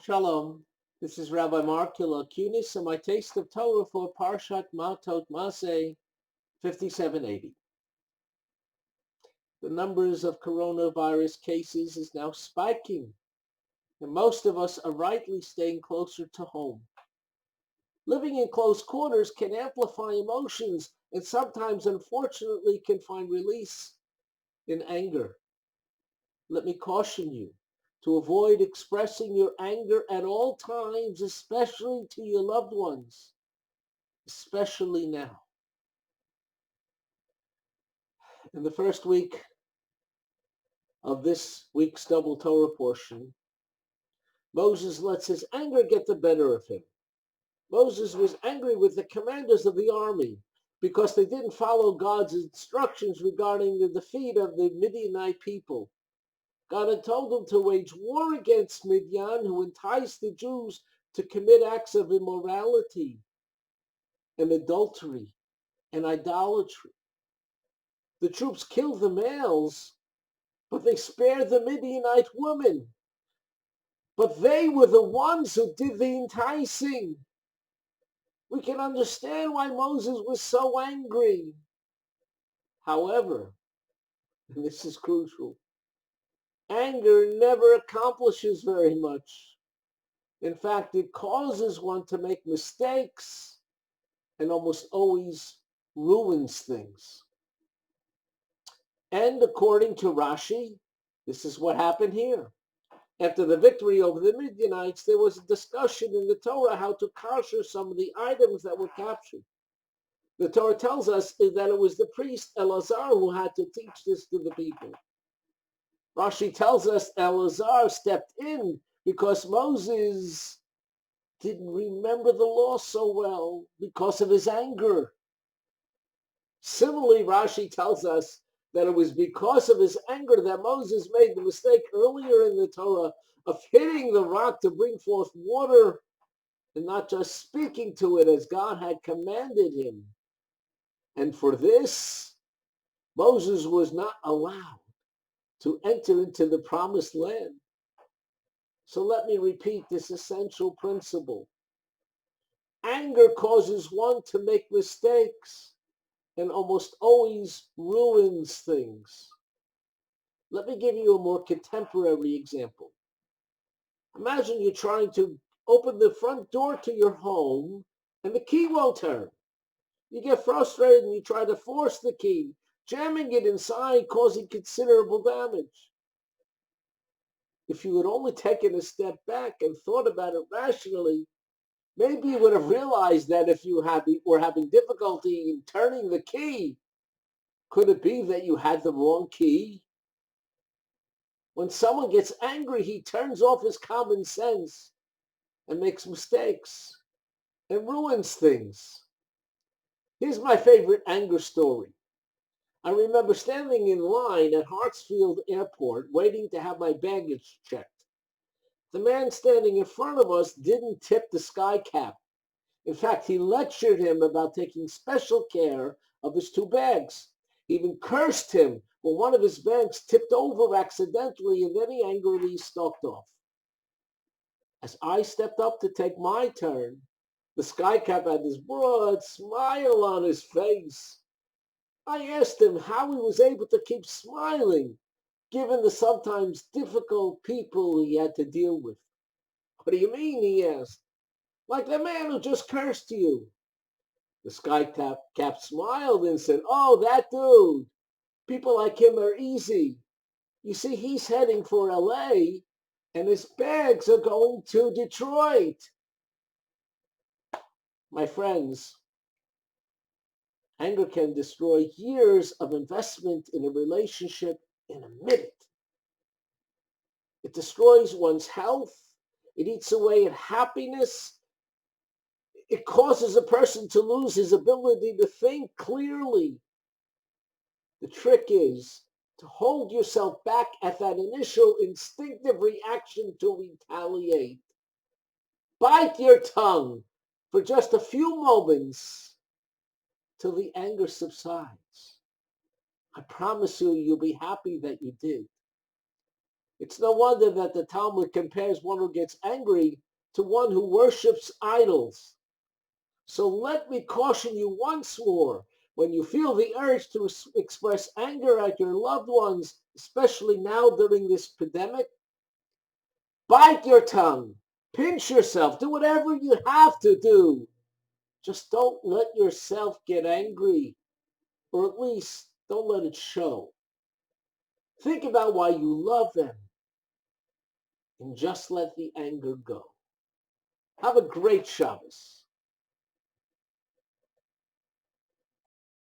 Shalom. This is Rabbi Mark Kunis and my taste of Torah for Parshat MatotMasey 5780. The numbers of coronavirus cases is now spiking, and most of us are rightly staying closer to home. Living in close quarters can amplify emotions and sometimes, unfortunately, can find release in anger. Let me caution you to avoid expressing your anger at all times, especially to your loved ones, especially now. In the first week of this week's double Torah portion, Moses lets his anger get the better of him. Moses was angry with the commanders of the army because they didn't follow God's instructions regarding the defeat of the Midianite people. God had told them to wage war against Midian, who enticed the Jews to commit acts of immorality and adultery and idolatry. The troops killed the males, but they spared the Midianite women. But they were the ones who did the enticing. We can understand why Moses was so angry. However, and this is crucial, anger never accomplishes very much. In fact, it causes one to make mistakes and almost always ruins things. And according to Rashi, this is what happened here. After the victory over the Midianites, there was a discussion in the Torah how to kosher some of the items that were captured. The Torah tells us that it was the priest Elazar who had to teach this to the people. Rashi tells us Elazar stepped in because Moses didn't remember the law so well because of his anger. Similarly, Rashi tells us that it was because of his anger that Moses made the mistake earlier in the Torah of hitting the rock to bring forth water and not just speaking to it as God had commanded him. And for this, Moses was not allowed to enter into the promised land. So let me repeat this essential principle. Anger causes one to make mistakes and almost always ruins things. Let me give you a more contemporary example. Imagine you're trying to open the front door to your home and the key won't turn. You get frustrated and you try to force the key, jamming it inside, causing considerable damage. If you had only taken a step back and thought about it rationally, maybe you would have realized that if you were having difficulty in turning the key, could it be that you had the wrong key? When someone gets angry, he turns off his common sense and makes mistakes and ruins things. Here's my favorite anger story. I remember standing in line at Hartsfield Airport waiting to have my baggage checked. The man standing in front of us didn't tip the sky cap. In fact, he lectured him about taking special care of his two bags. He even cursed him when one of his bags tipped over accidentally, and then he angrily stalked off. As I stepped up to take my turn, the skycap had this broad smile on his face. I asked him how he was able to keep smiling, given the sometimes difficult people he had to deal with. What do you mean? He asked. Like the man who just cursed you. The skycap smiled and said, "Oh, that dude. People like him are easy. You see, he's heading for LA, and his bags are going to Detroit." My friends, anger can destroy years of investment in a relationship in a minute. It destroys one's health. It eats away at happiness. It causes a person to lose his ability to think clearly. The trick is to hold yourself back at that initial instinctive reaction to retaliate. Bite your tongue for just a few moments till the anger subsides. I promise you, you'll be happy that you did. It's no wonder that the Talmud compares one who gets angry to one who worships idols. So let me caution you once more, when you feel the urge to express anger at your loved ones, especially now during this pandemic, bite your tongue, pinch yourself, do whatever you have to do. Just don't let yourself get angry, or at least don't let it show. Think about why you love them and just let the anger go. Have a great Shabbos.